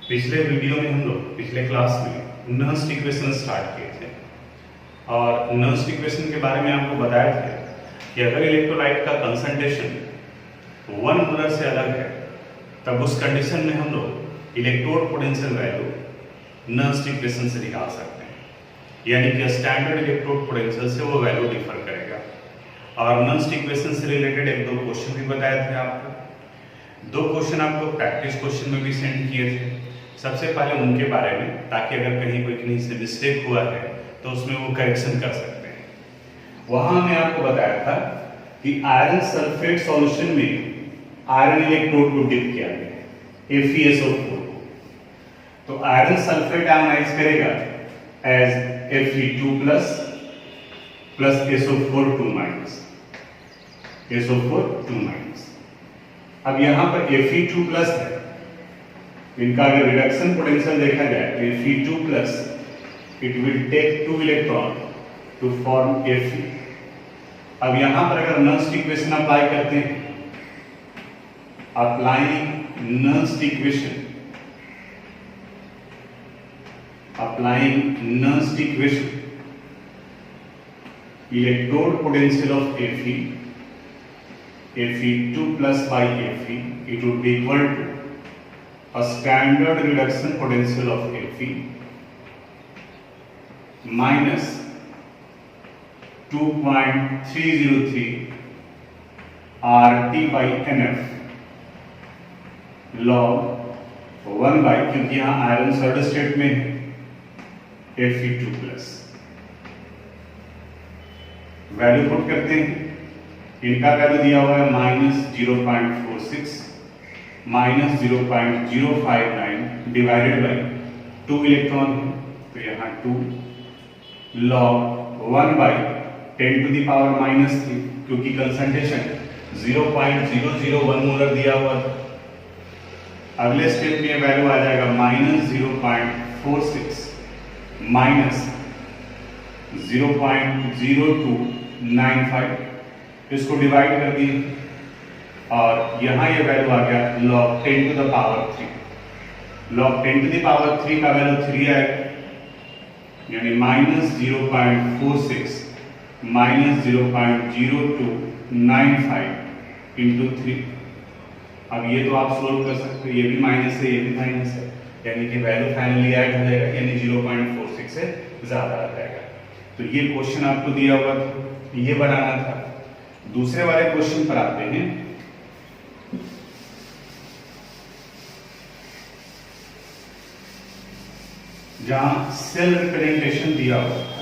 पिछले वीडियो में हम लोग पिछले क्लास में नर्स्ट इक्वेशन स्टार्ट किए थे और नर्स्ट इक्वेशन के बारे में आपको बताया था कि अगर इलेक्ट्रोलाइट का कंसंट्रेशन 1 मोलर से अलग है तब उस कंडीशन में हम लोग electrode potential value Nernst equation से निकाल सकते हैं, यानी कि स्टैंडर्ड इलेक्ट्रोड पोटेंशियल से वो वैल्यू डिफर करेगा। और नर्स्ट इक्वेशन से रिलेटेड एक दो क्वेश्चन भी बताए थे आपको। दो क्वेश्चन आपको प्रैक्टिस क्वेश्चन में भी सेंड किए थे। सबसे पहले उनके बारे में, ताकि अगर कहीं कोई कहीं से मिस्टेक हुआ है तो उसमें वो करेक्शन कर सकते हैं। वहां मैं आपको बताया था कि आयरन सल्फेट सॉल्यूशन में आयरन इलेक्ट्रोड को डिप किया गया FeSO4 को, तो आयरन सल्फेट आयनाइज करेगा as Fe2 plus SO4 2 minus SO4 2 minus. अब यहां पर Fe2 प्लस है, इनका अगर रिडक्शन पोटेंशियल देखा जाए तो Fe2 plus it will take 2 electron to form Fe। अब यहां पर अगर नर्स्ट इक्वेशन अप्लाई करते हैं, applying Nernst equation, electrode potential of Fe2 plus by Fe, it would be equal to a standard reduction potential of Fe minus 2.303 RT by NF log 1 by, क्योंकि यहाँ iron solid state में है, Fe2 plus. Value put करते हैं, इनका value दिया हुआ है -0.46 -0.059 डिवाइडेड बाई 2 इलेक्ट्रॉन है, तो यहाँ 2 log 1 by 10 to the power -3, क्योंकि कंसंट्रेशन 0.001 मोलर दिया हुआ था। अगले स्टेप में वैल्यू आ जाएगा -0.46 -0.0295, इसको डिवाइड कर दिए और यहाँ ये वैल्यू आ गया log 10 to the power 3। log 10 to the power 3 का वैल्यू 3 आएगा, यानी -0.46 -0.0295 इंटू 3। अब ये तो आप सोल्व कर सकते हो, ये भी माइनस है, ये भी माइनस है, यानी कि वैल्यू फाइनली ऐड हो जाएगा, यानी 0.46 से ज्यादा आ जाएगा। तो ये क्वेश्चन आपको दिया हुआ था, ये बनाना था। दूसरे वाले क्वेश्चन पर आते हैं। जहां सेल रिप्रेजेंटेशन दिया हुआ था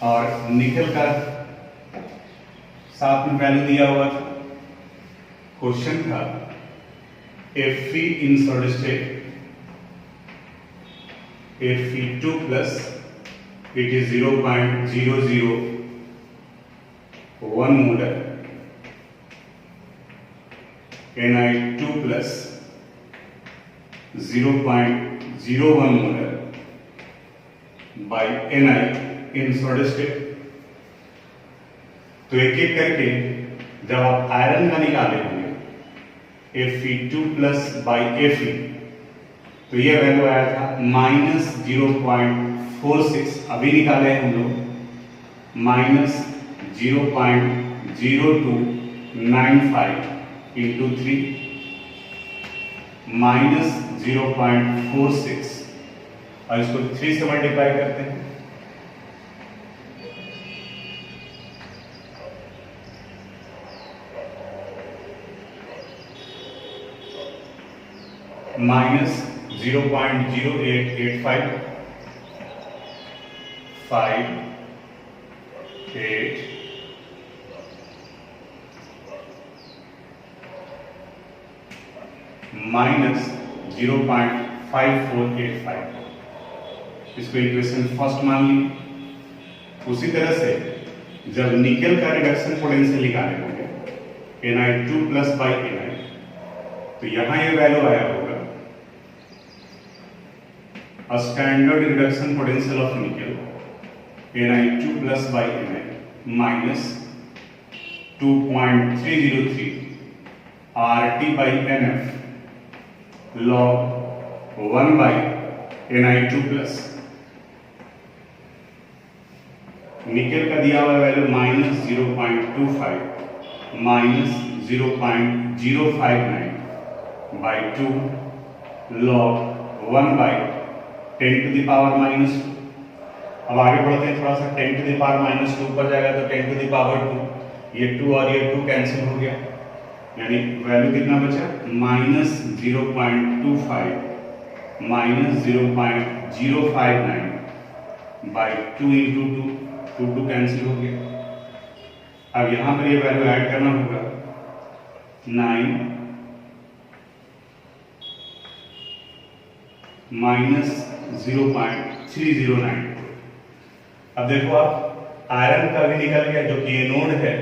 और निकल का साथ में वैल्यू दिया हुआ था। क्वेश्चन था Fe in solid state Fe2 plus it is 0.001 molar, Ni2 plus 0.01 molar by Ni in solid state. तो एक एक करके जब आप आयरन का निकाले होंगे Fe2 प्लस बाई Fe, तो ये वैल्यू आया था -0.46, अभी निकाले हम लोग -0.0295 इंटू 3 -0.46 और इसको 3 से मल्टीप्लाई करते हैं, -0.0885 5 8 -0.5485, इसको इक्वेशन फर्स्ट मान ली। उसी तरह से जब निकल का रिडक्शन पोटेंशियल निकाले होंगे Ni2 प्लस बाई Ni, तो यहां ये वैल्यू आया होगा a standard reduction potential of nickel Ni2 plus by Ni minus 2.303 RT by NF log 1 by Ni2 plus nickel का दिया हुआ value -0.25 -0.059 by 2 log 1 by 10 to the power -2। अब आगे बढ़ते हैं थोड़ा सा, 10 to the power -2 पर जाएगा तो 10 to the power 2, ये 2 और ये 2 कैंसिल हो गया, यानी वैल्यू कितना बचा -0.25 -0.059 by 2 into 2 कैंसिल हो गया। अब यहां पर ये वैल्यू ऐड करना होगा 9 -0.309। अब देखो आप, आयरन का भी निकल गया जो कि एनोड है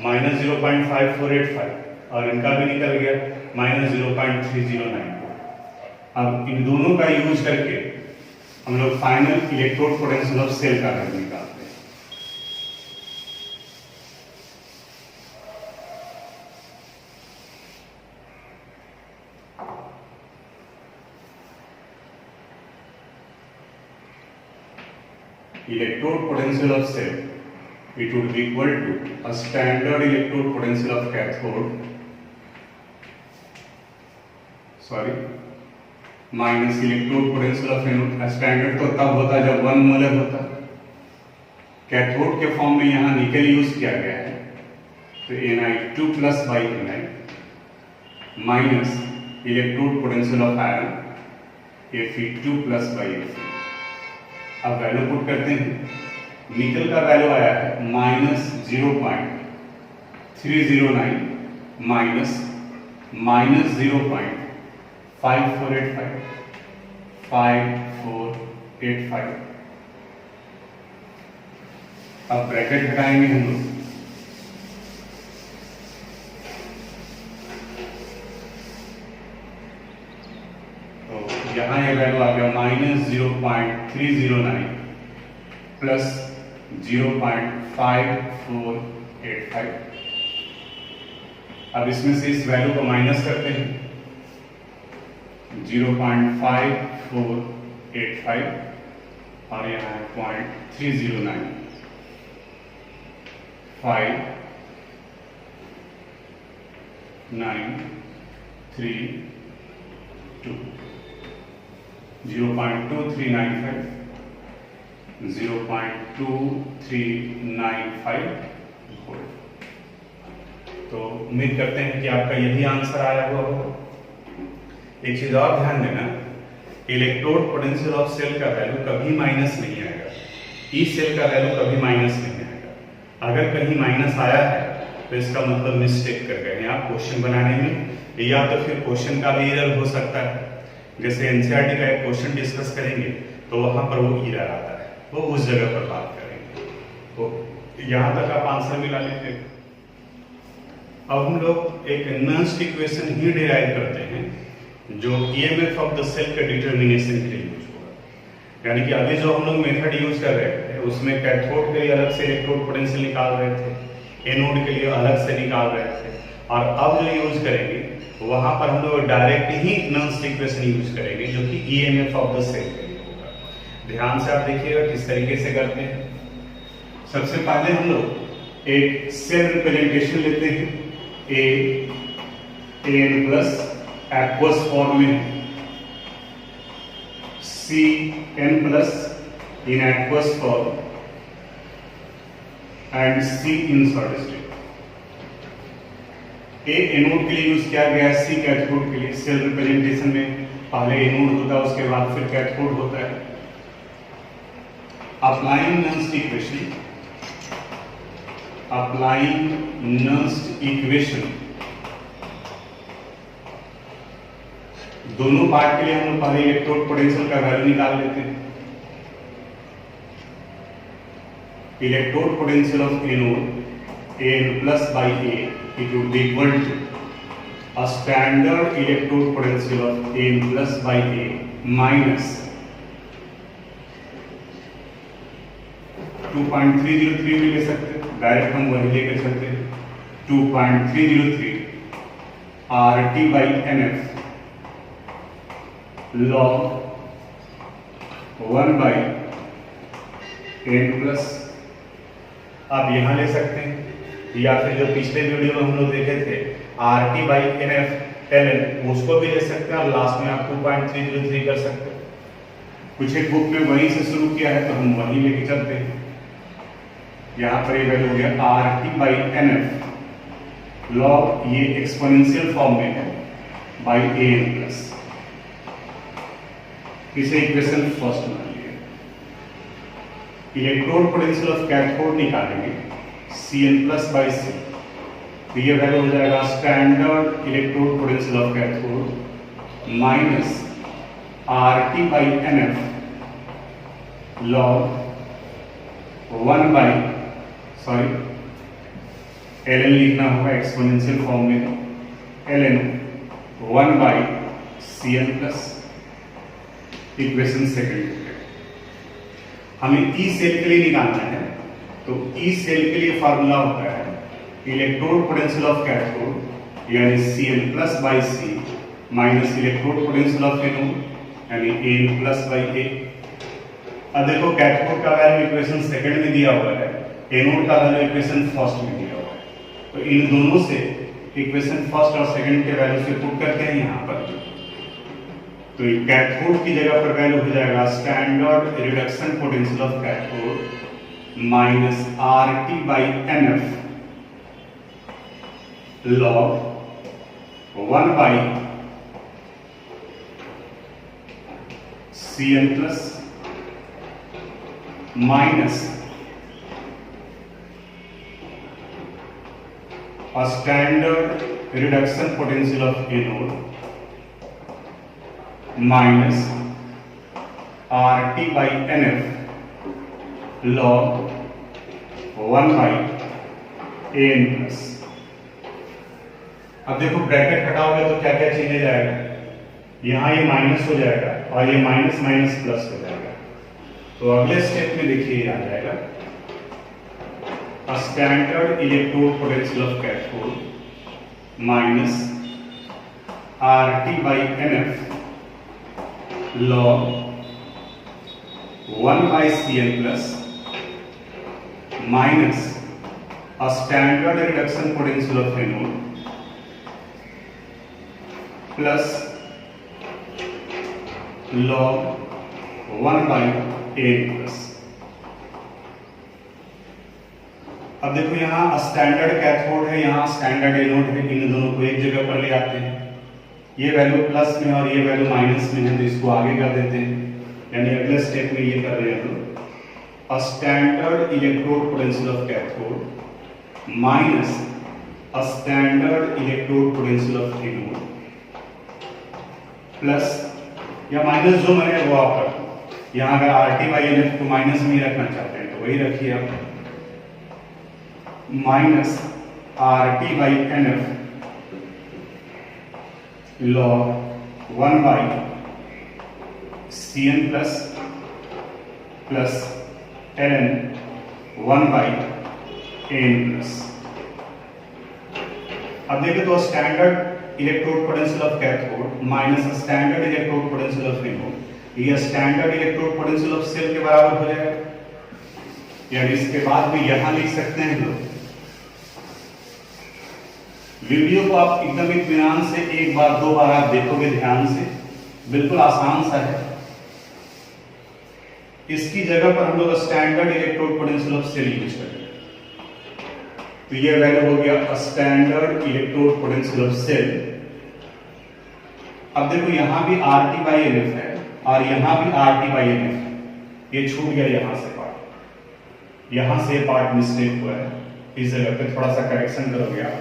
-0.5485, और इनका भी निकल गया -0.309। अब इन दोनों का यूज करके हम लोग final electrode potential of cell का वैल्यू निकालते हैं। Electrode potential of cell, it would be equal to a standard electrode potential of cathode, minus electrode potential of anode। Standard तो तब होता जब 1 मोलर होता, कैथोड के फॉर्म में यहाँ निकल यूज किया गया है, तो Ni2 plus by Ni minus electrode potential of iron Fe2 plus by Fe। अब वैल्यू पुट करते हैं, निकल का वैल्यू आया है -0.309 माइनस -0.5485। अब ब्रैकेट हटाएंगे हम लोग, तो यहां ये वैल्यू आ गया -0.309 प्लस 0.5485। अब इसमें से इस वैल्यू को माइनस करते हैं, 0.5485 और यहाँ है 0.309 593 0.2395 0.2395 वोल्ट। तो उम्मीद करते हैं कि आपका यही आंसर आया हुआ होगा। एक चीज और ध्यान देना, इलेक्ट्रोड पोटेंशियल ऑफ सेल का वैल्यू कभी माइनस नहीं आएगा, ई सेल का वैल्यू कभी माइनस नहीं आएगा। अगर कहीं माइनस आया है तो इसका मतलब मिस्टेक कर गए हैं आप क्वेश्चन बनाने में, या तो फिर क्वेश्चन का भी एरर हो सकता है। जैसे एनसीईआरटी का एक क्वेश्चन डिस्कस करेंगे तो वहां पर वो एरर आता है, वो उस जगह पर बात करेंगे। तो यहां तक आप आंसर मिला लेते। अब हम लोग एक नस्ट इक्वेशन ही डिराइव करते हैं जो ईएमएफ ऑफ द सेल के डिटर्मिनेशन के लिए यूज होगा। यानी कि अभी जो हम लोग मेथड यूज कर रहे थे उसमें कैथोड के लिए अलग से इलेक्ट्रोड पोटेंशियल निकाल रहे थे, एनोड के लिए अलग से निकाल रहे थे, और अब जो यूज करेंगे वहां पर हम लोग डायरेक्ट ही नस्ट इक्वेशन यूज करेंगे जो कि ईएमएफ ऑफ द सेल के लिए होगा। ध्यान से आप देखिएगा किस तरीके से करते हैं। सबसे पहले हम लोग एक सेल रिप्रेजेंटेशन लेते हैं, एन प्लस एक्वस फॉर्म में, C N plus in aqueous form and C in solid state. A anode के लिए यूज किया गया, सी कैथोड के लिए। सेल रिप्रेजेंटेशन में पहले एनोड होता है, उसके बाद फिर कैथोड होता है। अप्लाइंग नस्ट इक्वेशन दोनों पार्ट के लिए हम लोग पहले इलेक्ट्रोड पोटेंशियल का वैल्यू निकाल लेते हैं। Electrode potential of anode N plus by A it would be equal to a standard electrode potential of n plus by a minus 2.303 भी ले सकते हैं, डायरेक्ट हम वही लेकर चलते हैं, 2.303 RT by NF log 1 by n plus, आप यहां ले सकते हैं, या फिर जो पिछले वीडियो में हम लोग देखे थे RT by NF ln, उसको भी ले सकते हैं और लास्ट में आप 2.303 कर सकते हैं। कुछ एक बुक में वहीं से शुरू किया है तो हम वहीं लेके चलते हैं। यहाँ पर ये वैल्यू हो गया RT by NF log, ये एक्सपोनेंशियल फॉर्म में है, बाई AN प्लस, इसे इक्वेशन फर्स्ट मान लिया। इलेक्ट्रोड पोटेंशियल ऑफ कैथोड निकालेंगे Cn प्लस बाई C, तो ये वैल्यू हो जाएगा standard electrode potential of cathode minus RT by NF log 1 by, sorry ln लिखना होगा एक्सपोनेंशियल फॉर्म में, ln 1 by Cn plus, equation second. हमें ई सेल के लिए निकालना है, तो ई सेल के लिए फार्मूला होता है इलेक्ट्रोड पोटेंशियल ऑफ कैथोड यानी Cn plus by C minus electrode potential of anode यानी An प्लस बाई A। अब देखो कैथोड का वैल्यू इक्वेशन सेकंड में दिया हुआ है, एनोड का वैल्यू इक्वेशन फर्स्ट में दिया हुआ है, तो इन दोनों से इक्वेशन फर्स्ट और सेकंड के वैल्यू से पुट करते हैं यहाँ पर, तो कैथोड की जगह पर वैल्यू हो जाएगा standard reduction potential of cathode minus RT by NF log 1 by Cn plus minus standard reduction potential of anode minus RT by NF log 1 by AN plus. अब देखो ब्रैकेट हटाओगे तो क्या क्या चेंज हो जाएगा, यहाँ ये माइनस हो जाएगा और ये माइनस माइनस प्लस हो जाएगा, तो अगले स्टेप में देखिए आ जाएगा standard electrode potential of cathode minus RT by NF log 1 by Cn plus minus standard reduction potential of anode plus log 1 by AN plus. अब देखो यहाँ स्टैंडर्ड कैथोड है, यहाँ स्टैंडर्ड एनोड है, इन दोनों को एक जगह पर ले आते हैं, ये वैल्यू प्लस में और ये वैल्यू माइनस में है, तो इसको आगे कर देते हैं, यानी अगले स्टेप में ये कर रहे हैं तो standard electrode potential of cathode minus standard electrode potential of anode plus, या माइनस जो मैंने वो आप रखो, यहाँ अगर RT by NF को माइनस में ही रखना चाहते हैं तो वही रखिए आप, minus RT by NF log 1 by Cn plus plus ln 1 by AN plus. अब देखिए तो standard electrode potential of cathode minus standard electrode potential of anode, ये standard electrode potential of cell के बराबर हो जाएगा, यानी इसके बाद भी यहां लिख सकते हैं लोग। वीडियो को आप एकदम इत्मीनान से एक बार दो बार आप देखोगे ध्यान से, बिल्कुल आसान सा है। इसकी जगह पर हम लोग standard electrode potential of cell use करेंगे, तो ये वैल्यू हो गया standard electrode potential of cell. अब देखो यहां भी RT by NF है और यहां भी RT by NF, ये छूट गया यहां से पार्ट, यहां से पार्ट मिस्टेक हुआ है, इस जगह पे थोड़ा सा करेक्शन करोगे आप,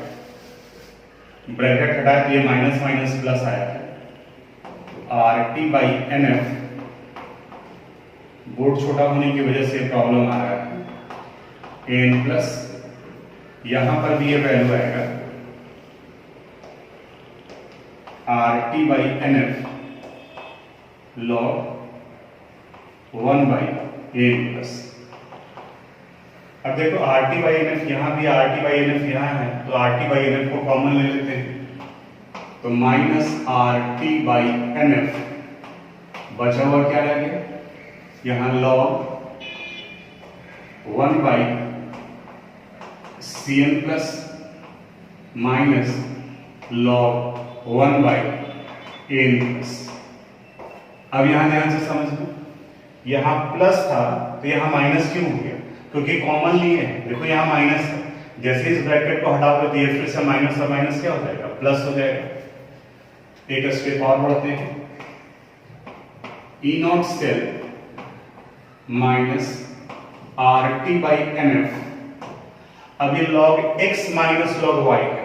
ब्रैकेट हटाए तो ये माइनस माइनस प्लस आया है, तो RT by NF, बोर्ड छोटा होने की वजह से प्रॉब्लम आ रहा है, AN प्लस, यहां पर भी ये वैल्यू आएगा RT by NF log 1 by AN plus. अब देखो RT by NF यहाँ भी RT by NF यहाँ है, तो RT by NF को कॉमन ले लेते हैं, तो माइनस RT by NF बचा हुआ क्या रह गया, यहाँ log 1 by Cn plus minus log 1 by An plus. अब यहां ध्यान से समझना, यहां प्लस था तो यहां माइनस क्यों हो गया, क्योंकि कॉमन लिए है। देखो यहां माइनस है, जैसे इस ब्रैकेट को हटाओगे तो ये फिर से माइनस और माइनस क्या हो जाएगा, प्लस हो जाएगा। एक स्टेप और बढ़ते हैं, E naught cell minus RT by NF। अब ये log x minus log y है,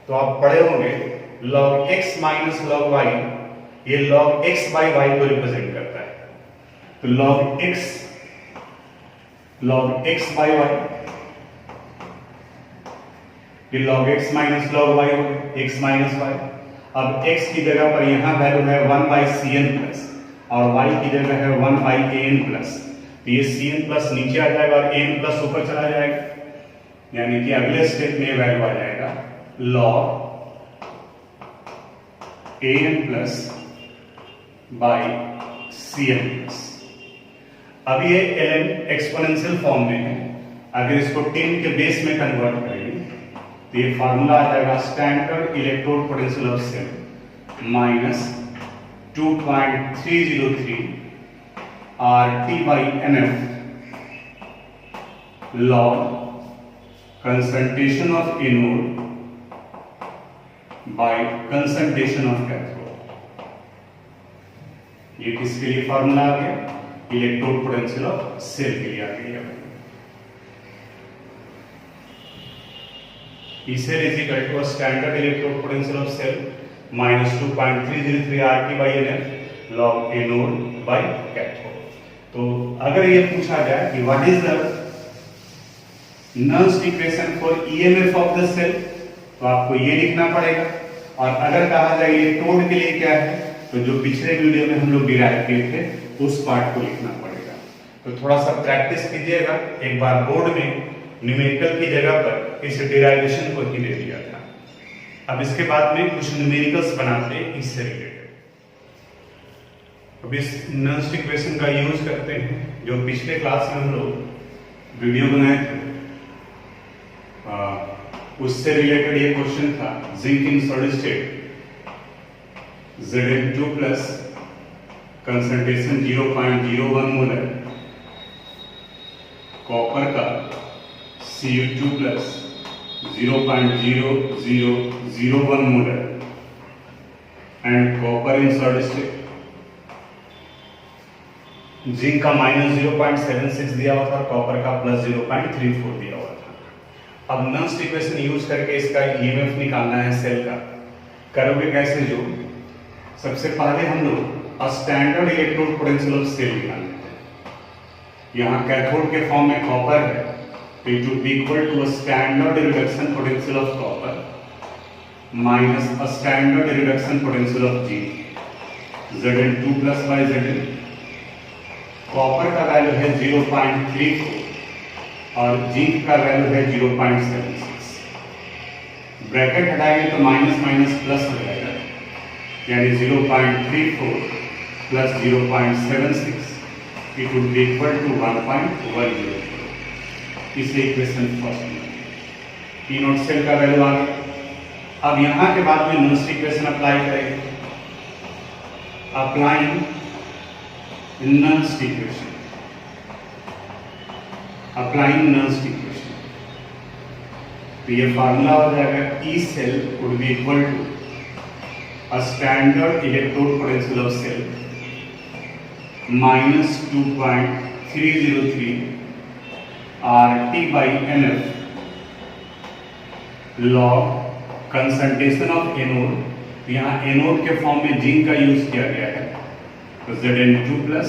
तो आप पढ़े होंगे log x minus log y, ये log x by y को रिप्रेजेंट करता है। तो log x by y, ये log x minus log y हो गया, x माइनस y। अब x की जगह पर यहां वैल्यू है 1 by Cn प्लस और y की जगह है 1 by An प्लस। तो ये Cn प्लस नीचे आ जाएगा और An प्लस ऊपर चला जाएगा, यानी कि अगले स्टेप में वैल्यू आ जाएगा log An plus by Cn plus. अब ये ln एक्सपोनेंशियल फॉर्म में है, अगर इसको 10 के बेस में कन्वर्ट करेंगे तो ये फार्मूला आ जाएगा standard electrode potential of cell minus 2.303 RT by NF log concentration of anode by concentration of cathode। ये किसके लिए फार्मूला आ गया, इलेक्ट्रोड पोटेंशियल ऑफ सेल के लिए आ गया। E cell is equal to a standard electrode potential of cell minus 2.303 RT by NF log anode by cathode। तो अगर ये पूछा जाए कि what is the Nernst equation for EMF of the cell, तो आपको ये लिखना पड़ेगा। और अगर कहा जाए ये टोड के लिए क्या है, तो जो पिछले वीडियो में हम लोग डिराइव किए थे उस पार्ट को लिखना पड़ेगा। तो थोड़ा सा प्रैक्टिस कीजिएगा, एक बार बोर्ड में न्यूमेरिकल की जगह पर इस डिराइवेशन को ही दे दिया था। अब इसके बाद में कुछ न्यूमेरिकल्स बनाते हैं इससे रिलेटेड। अब इस नर्व्स इक्वेशन का यूज करते हैं, जो पिछले क्लास में हम लोग वीडियो बनाए थे उससे रिलेटेड ये क्वेश्चन था। Zinc in solid state Zn2 plus concentration 0.01 molar, copper का Cu2 plus 0.0001 molar and copper in solid state. Zinc का माइनस 0.76 दिया हुआ था, कॉपर का प्लस 0.34 दिया हुआ था। अब नर्व्स इक्वेशन यूज करके इसका EMF निकालना है सेल का। करोगे कैसे, जो सबसे पहले हम लोग standard electrode potential of cell निकालते हैं। यहाँ कैथोड के फॉर्म में कॉपर है, तो it would be equal to a standard reduction potential of copper minus a standard reduction potential of zinc Zn2 plus by Zn। Copper का value है 0.34 और जिंक का वैल्यू है 0.76। ब्रैकेट हटाएंगे तो माइनस माइनस प्लस हो जाएगा, यानी 0.34 plus 0.76 it would be equal to 1.104। इसे इक्वेशन फर्स्ट में E नॉट सेल का वैल्यू आ गया। अब यहां के बाद में नर्व्स इक्वेशन अप्लाई करेंगे। Applying Nernst equation, applying Nernst equation, तो ये फार्मूला हो जाएगा E cell would be equal to a standard electrode potential of cell minus 2.303 RT by NF log concentration of anode। यहाँ एनोड के form में zinc का use किया गया है, तो Zn2 प्लस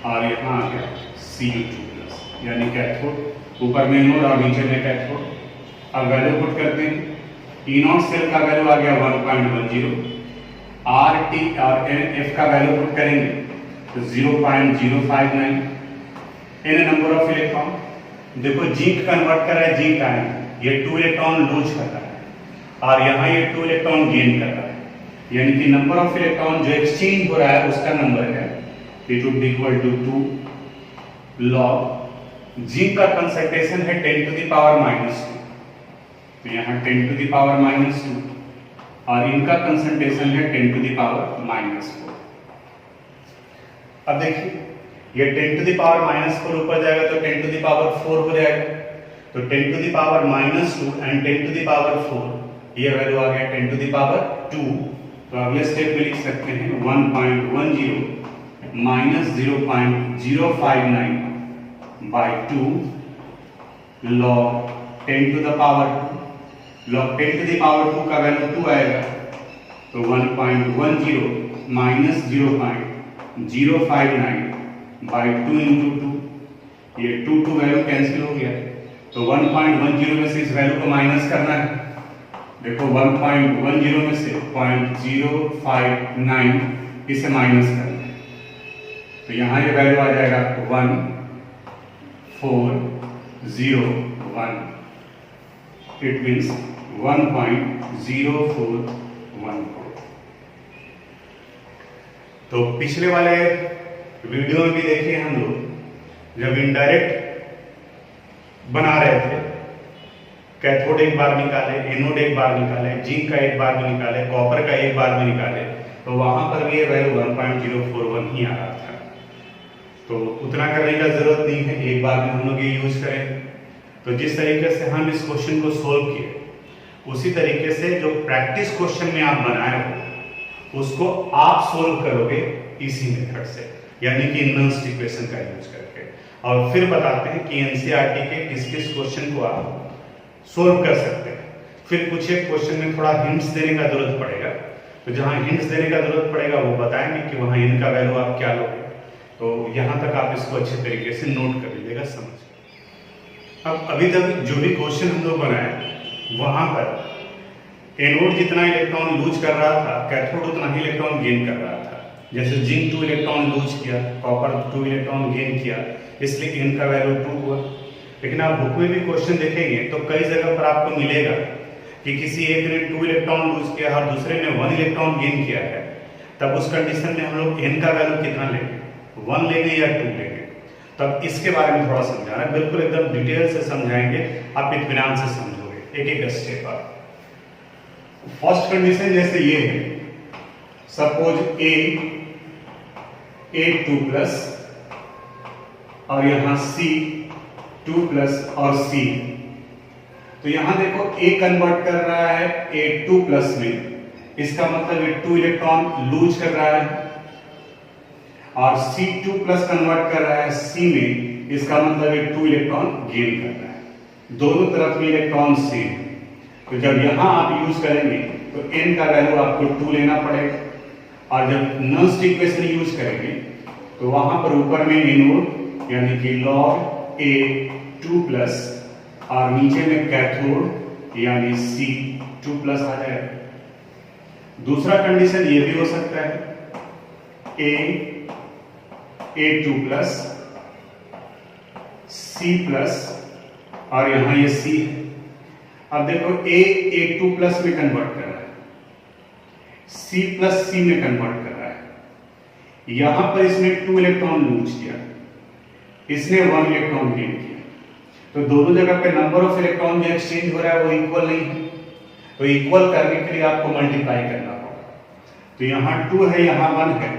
और यहाँ आ गया Cu2 प्लस, यानी कैथोड। ऊपर में एनोड और नीचे में कैथोड। अब वैल्यू पुट करते हैं। E नॉट सेल का वैल्यू आ गया 1.10, RT और NF का वैल्यू पुट करेंगे तो 0.059। N नंबर ऑफ इलेक्ट्रॉन, देखो जिंक कन्वर्ट कर रहा है, जिंक आयन ये 2 इलेक्ट्रॉन लूज कर रहा है और यहाँ ये 2 इलेक्ट्रॉन गेन कर रहा है। यानी कि नंबर ऑफ इलेक्ट्रॉन जो एक्सचेंज हो रहा है उसका नंबर है, it would be equal to 2 log zinc का कंसंट्रेशन है 10 टू द पावर -2, तो यहाँ 10 टू द पावर -2 और इनका कंसंट्रेशन है 10 टू द पावर -4। अब देखिए ये 10 टू द पावर -4 ऊपर जाएगा तो 10 टू द पावर 4 हो जाएगा, तो 10 to the power -2 and 10 to the power 4 ये वैल्यू आ गया 10 टू द पावर 2। तो अगले स्टेप में लिख सकते हैं 1.10 -0.059 by 2 log 10 to the power 2, log 10 to the power 2 का वैल्यू 2 आएगा, तो 1.10 minus 0.059 by 2 into 2, ये 2 वैल्यू कैंसिल हो गया, तो 1.10 में से इस वैल्यू को माइनस करना है। देखो 1.10 में से 0.059 इसे माइनस करना है, तो यहाँ ये वैल्यू आ जाएगा 1.401, इट मीन्स 1.0414। तो पिछले वाले वीडियो में भी देखिए हम लोग जब इनडायरेक्ट बना रहे थे, कैथोड एक बार निकाले, एनोड एक बार निकाले, जिंक का एक बार में निकाले, कॉपर का एक बार में निकाले, तो वहां पर भी ये वैल्यू 1.041 ही आ रहा था। तो उतना करने का जरूरत नहीं है, एक बार में हम लोग ये यूज करें। तो जिस तरीके से हम इस क्वेश्चन को सोल्व किए उसी तरीके से जो प्रैक्टिस क्वेश्चन में आप बनाए हो उसको आप सोल्व करोगे इसी मेथड से, यानी कि नर्स्ट इक्वेशन का यूज करके। और फिर बताते हैं कि एनसीईआरटी के किस किस क्वेश्चन को आप सोल्व कर सकते हैं। फिर कुछ एक क्वेश्चन में थोड़ा हिंट्स देने का जरूरत पड़ेगा, तो जहां हिंट्स देने का जरूरत पड़ेगा वो बताएंगे कि वहां इनका वैल्यू आप क्या लोगे। तो यहां तक आप इसको अच्छे तरीके से नोट कर लीजिएगा, समझ। अब अभी तक जो भी क्वेश्चन हम लोग बनाए वहां पर एनोड जितना इलेक्ट्रॉन लूज कर रहा था, कैथोड उतना ही इलेक्ट्रॉन गेन कर रहा था। जैसे जिंक 2 इलेक्ट्रॉन लूज किया, कॉपर 2 इलेक्ट्रॉन गेन किया, इसलिए इनका वैल्यू 2 हुआ। लेकिन आप बुक में भी क्वेश्चन देखेंगे तो कई जगह पर आपको मिलेगा कि किसी एक ने 2 इलेक्ट्रॉन लूज किया और दूसरे ने 1 इलेक्ट्रॉन गेन किया है, तब उस कंडीशन में हम लोग एन का वैल्यू कितना लेंगे, 1 लेंगे या 2 लेंगे। तब इसके बारे में थोड़ा समझाना, बिल्कुल एकदम डिटेल से समझाएंगे, आप इत्मीनान से समझोगे एक एक स्टेप पर। फर्स्ट कंडीशन जैसे ये है, सपोज A2 प्लस और यहां C2 प्लस और C, तो यहां देखो A कन्वर्ट कर रहा है A2 प्लस में, इसका मतलब ये 2 इलेक्ट्रॉन लूज कर रहा है, और C2 प्लस कन्वर्ट कर रहा है C में, इसका मतलब ये 2 इलेक्ट्रॉन गेन कर रहा है। दोनों तरफ में इलेक्ट्रॉन सेम, तो जब यहां आप यूज करेंगे तो n का वैल्यू आपको 2 लेना पड़ेगा, और जब नर्स्ट इक्वेशन यूज करेंगे तो वहां पर ऊपर में एनोड यानी कि log A2 प्लस और नीचे में कैथोड यानी C2 प्लस आ जाएगा। दूसरा कंडीशन ये भी हो सकता है A2 प्लस C प्लस और यहां ये C है। अब देखो A2 प्लस में कन्वर्ट कर रहा है, C प्लस C में कन्वर्ट कर रहा है। यहां पर इसने 2 इलेक्ट्रॉन लूज किया, इसने 1 इलेक्ट्रॉन गेन किया, तो दोनों जगह पे नंबर ऑफ इलेक्ट्रॉन जो एक्सचेंज हो रहा है वो इक्वल नहीं है, तो इक्वल करने के लिए आपको मल्टीप्लाई करना होगा। तो यहां 2 है, यहां 1 है,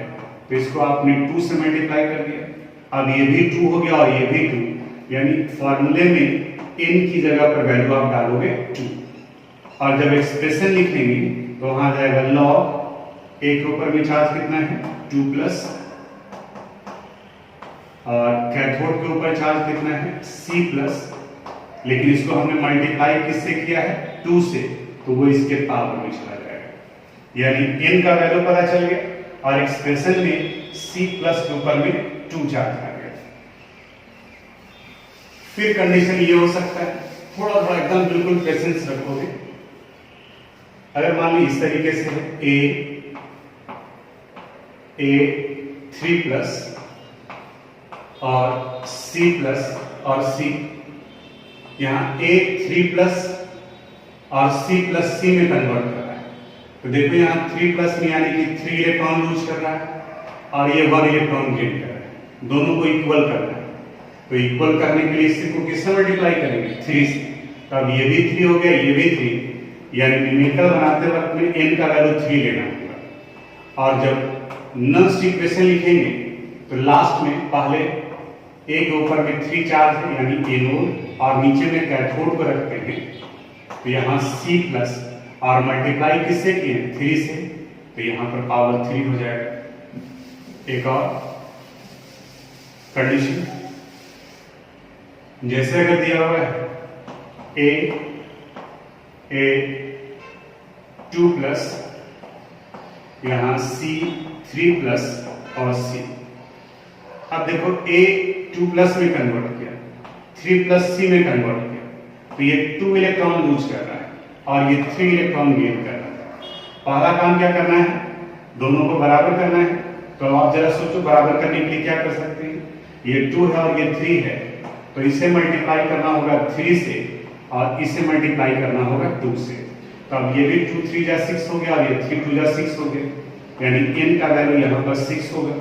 तो इसको आपने 2 से मल्टीप्लाई कर दिया। अब ये भी 2 हो गया और ये भी 2, यानी फॉर्मूले में n की जगह पर वैल्यू आप डालोगे 2, और जब एक्सप्रेशन लिखेंगे तो वहां जाएगा log A के ऊपर में चार्ज कितना है 2 प्लस, और कैथोड के ऊपर चार्ज कितना है C प्लस, लेकिन इसको हमने मल्टीप्लाई किससे किया है 2 से, तो वो इसके पावर में चला जाएगा, यानी n का वैल्यू पता चल गया और एक्सप्रेशन में C प्लस के ऊपर में 2 चार्ज आ गया। फिर कंडीशन ये हो सकता है, थोड़ा थोड़ा एकदम बिल्कुल पेशेंस रखोगे। अगर मान ली इस तरीके से A3 प्लस और C प्लस और C, यहाँ A3 प्लस और C प्लस C में कन्वर्ट कर रहा है, तो देखो यहाँ 3 प्लस में यानी कि 3 इलेक्ट्रॉन लूज कर रहा है और ये 1 इलेक्ट्रॉन गेन कर रहा है, दोनों को इक्वल करना है। तो इक्वल करने के लिए इसको किससे मल्टीप्लाई करेंगे? 3 से। तो अब ये भी 3 हो गया, ये भी 3, यानी न्यूमेरिकल बनाते वक्त में n का वैल्यू 3 लेना होगा। और जब नस्ट इक्वेशन लिखेंगे तो लास्ट में पहले ए के ऊपर में 3 चार्ज है यानी एनोड और नीचे में कैथोड को रखते हैं, तो यहाँ C प्लस और मल्टीप्लाई किससे किए? 3 से, तो यहाँ पर पावर 3 हो जाएगा। एक और कंडीशन, जैसे अगर दिया हुआ है ए 2 प्लस, यहां C 3 प्लस और C। अब देखो A 2 प्लस में कन्वर्ट किया, 3 प्लस C में कन्वर्ट किया, तो ये 2 इलेक्ट्रॉन लूज कर रहा है और ये 3 इलेक्ट्रॉन गेन कर रहा है। पहला काम क्या करना है? दोनों को बराबर करना है। तो आप जरा सोचो, बराबर करने के लिए क्या कर सकते हैं? ये 2 है और ये 3 है, तो इसे मल्टीप्लाई करना होगा 3 से और इसे मल्टीप्लाई करना होगा 2 से। तो अब ये भी 2 3 जा 6 हो गया और ये 3 2 जा 6 हो गया, यानी n का वैल्यू यहाँ पर 6 होगा।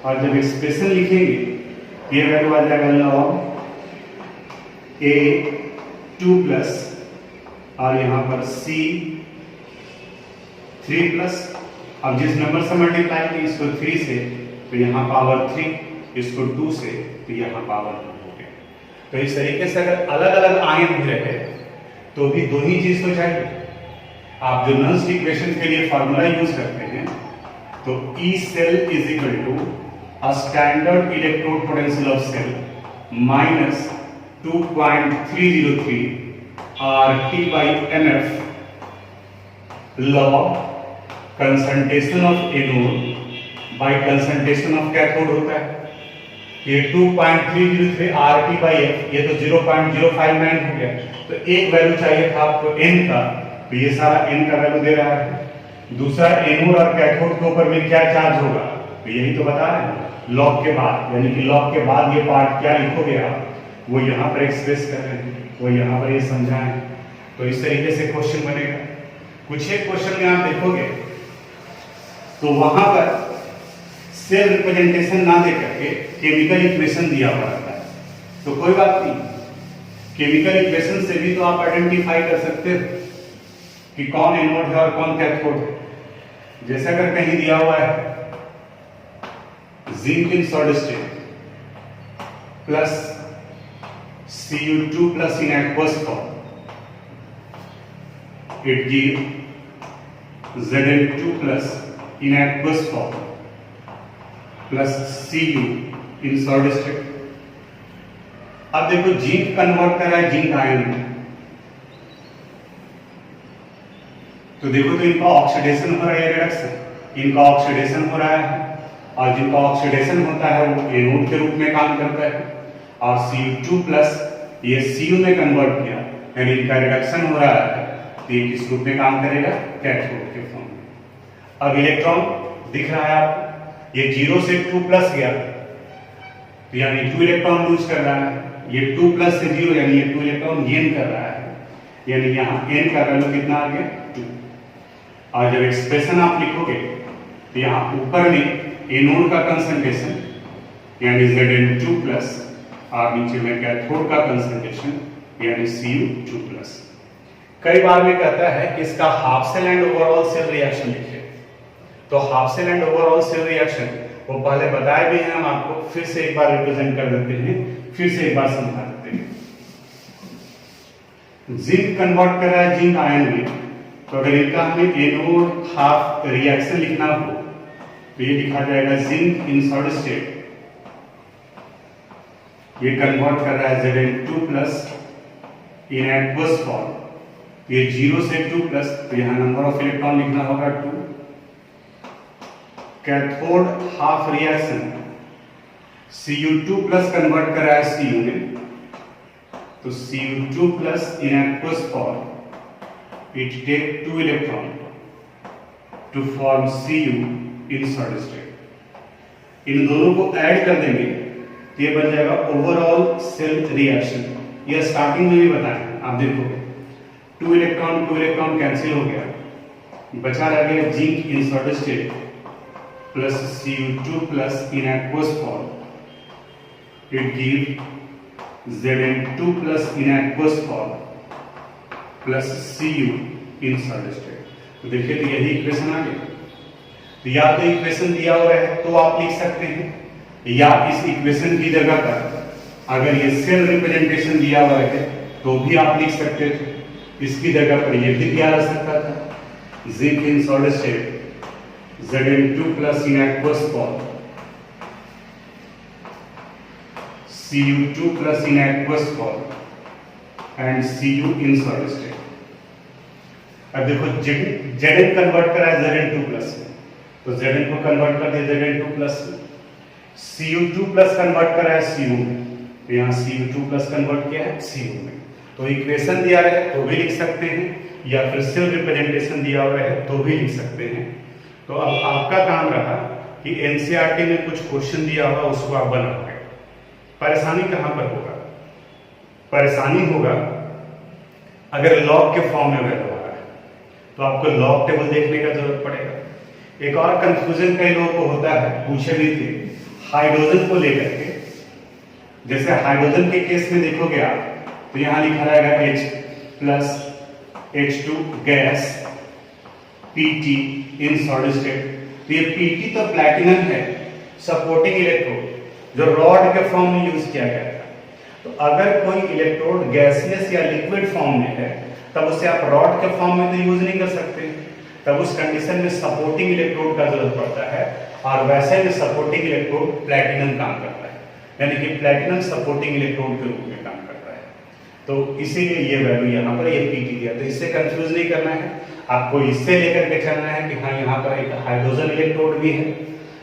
और जब एक्सप्रेशन लिखेंगे ये वैल्यू आ जाएगा log a 2 प्लस और यहाँ पर C 3 प्लस। अब जिस नंबर से मल्टीप्लाई की इसको 3 से, तो यहाँ पावर 3, इसको 2 से, तो यहाँ पावर 2 हो गया। तो इस तरीके से अगर अलग अलग आयन भी रहे तो भी दो ही चीज तो चाहिए। आप जो नस्ट इक्वेशन के लिए फार्मूला यूज करते हैं, तो E cell is equal to a standard electrode potential of cell minus 2.303 RT/mf log concentration of anode by concentration of cathode होता है। ये 2.303 RT/f, ये तो 0.059 हो गया। तो एक वैल्यू चाहिए था आपको n का, तो ये सारा n का वैल्यू दे रहा है। दूसरा एनोड और कैथोड के ऊपर में क्या चार्ज होगा, तो यही तो बता रहे हैं लॉग के बाद, यानी कि लॉग के बाद ये पार्ट क्या लिखोगे आप, वो यहाँ पर एक्सप्रेस कर रहे हैं, वो यहाँ पर ये समझाएं। तो इस तरीके से क्वेश्चन बनेगा। कुछ एक क्वेश्चन में आप देखोगे तो वहां पर सेल रिप्रेजेंटेशन ना दे करके केमिकल इक्वेशन दिया हुआ रहता है, तो कोई बात नहीं, केमिकल इक्वेशन से भी तो आप आइडेंटिफाई कर सकते हो कि कौन एनोड है और कौन कैथोड है। जैसे अगर कहीं दिया हुआ है zinc in solid state plus Cu2 plus in aqueous form, it give Zn2 plus in aqueous form plus Cu in solid state. अब देखो जिंक कन्वर्ट कर रहा है जिंक आयन में, तो देखो तो इनका ऑक्सीडेशन हो रहा है, रिडक्शन, इनका ऑक्सीडेशन हो रहा है, और जिनका ऑक्सीडेशन होता है वो एनोड के रूप में काम करता है, और Cu2 प्लस ये Cu में कन्वर्ट किया, यानी इनका रिडक्शन हो रहा है, तो ये किस रूप में काम करेगा? कैथोड के फॉर्म में। अब इलेक्ट्रॉन दिख रहा है आपको, ये 0 से 2 प्लस गया, तो यानी 2 इलेक्ट्रॉन लूज कर रहा है, ये 2 प्लस से 0 यानी ये 2 इलेक्ट्रॉन गेन कर रहा है, यानी यहाँ n का वैल्यू कितना आ गया? 2। और जब एक्सप्रेशन आप लिखोगे तो यहाँ ऊपर में एनोड का कंसंट्रेशन यानी Zn2 प्लस और नीचे में कैथोड का कंसंट्रेशन यानी Cu2 प्लस। कई बार में कहता है कि इसका half cell and overall cell reaction लिखिए, तो half cell and overall cell reaction वो पहले बताए भी हैं, हम आपको फिर से एक बार रिप्रेजेंट कर देते हैं, फिर से एक बार समझा देते हैं। जिंक कन्वर्ट कर रहा है जिंक आयन में, तो अगर इनका हमें एनोड हाफ रिएक्शन लिखना हो तो ये लिखा जाएगा जिंक इन सॉलिड स्टेट, ये कन्वर्ट कर रहा है Zn2 plus in aqueous form, ये 0 से 2 प्लस, तो यहाँ नंबर ऑफ इलेक्ट्रॉन लिखना होगा 2। Cathode half reaction Cu2 plus convert कर रहा है Cu में, तो Cu2 plus in aqueous form it take 2 electron to form Cu in solid state। इन दोनों को ऐड कर देंगे तो ये बन जाएगा ओवरऑल सेल रिएक्शन। ये स्टार्टिंग में भी बताया, आप देखो 2 इलेक्ट्रॉन कैंसिल हो गया, बचा रह गया zinc in solid state plus Cu2 plus in aqueous form, it give Zn2 plus in aqueous form plus Cu in solid state. तो देखिए तो यही इक्वेशन आ गया। तो या तो इक्वेशन दिया हुआ है तो आप लिख सकते हैं, या इस इक्वेशन की जगह पर अगर ये सेल रिप्रेजेंटेशन दिया हुआ है तो भी आप लिख सकते थे। इसकी जगह पर ये भी दिया जा सकता था, zinc in solid state Zn2 plus in aqueous form, Cu2 plus in aqueous form and Cu in solid state. अब देखो Zn कन्वर्ट करा है Zn2 प्लस में, तो Zn को कन्वर्ट कर दिया Zn2 प्लस में, Cu2 प्लस कन्वर्ट करा है Cu में, तो यहाँ Cu2 प्लस कन्वर्ट किया है Cu में। तो इक्वेशन दिया है तो भी लिख सकते हैं, या फिर सेल रिप्रेजेंटेशन दिया हुआ है तो भी लिख सकते हैं। तो अब आपका काम रहा कि एनसीईआरटी में कुछ क्वेश्चन दिया हुआ उसको आप बनाओगे। परेशानी कहां पर होगा? परेशानी होगा अगर लॉग के फॉर्म में वैल्यू आ रहा है तो आपको लॉग टेबल देखने का जरूरत पड़ेगा। एक और कंफ्यूजन कई लोगों को होता है, पूछे भी थे हाइड्रोजन को लेकर के। जैसे हाइड्रोजन के केस में देखोगे आप तो यहां लिखा रहेगा H plus H2 gas Pt इन सॉलिड स्टेट। तो ये Pt तो प्लैटिनम है, सपोर्टिंग इलेक्ट्रोड जो रॉड के फॉर्म में यूज किया गया था। तो अगर कोई इलेक्ट्रोड गैसियस या लिक्विड फॉर्म में है तब उसे आप रॉड के फॉर्म में तो यूज नहीं कर सकते, तब उस कंडीशन में सपोर्टिंग इलेक्ट्रोड का जरूरत पड़ता है, और वैसे में सपोर्टिंग इलेक्ट्रोड प्लैटिनम काम करता है, यानी कि प्लैटिनम सपोर्टिंग इलेक्ट्रोड के रूप में काम करता है। तो इसीलिए ये वैल्यू यहाँ पर ये Pt दिया। तो इससे कंफ्यूज नहीं करना है, आपको इससे लेकर के चलना है कि हाँ यहाँ पर एक हाइड्रोजन इलेक्ट्रोड भी है।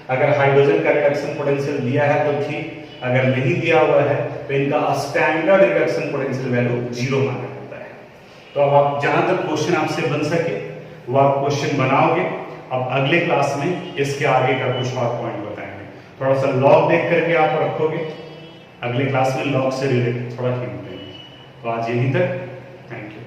अगर हाइड्रोजन का रिडक्शन पोटेंशियल दिया है तो ठीक, अगर नहीं दिया हुआ है तो इनका स्टैंडर्ड रिडक्शन पोटेंशियल वैल्यू 0 माना जाता है। तो अब आप जहां तक क्वेश्चन आपसे बन सके वो आप क्वेश्चन बनाओगे। अब अगले क्लास में इसके आगे का कुछ और पॉइंट बताएंगे, थोड़ा सा लॉग देख करके आप रखोगे, अगले क्लास में लॉग से रिलेटेड थोड़ा हिंट देंगे। तो आज यहीं तक, थैंक यू।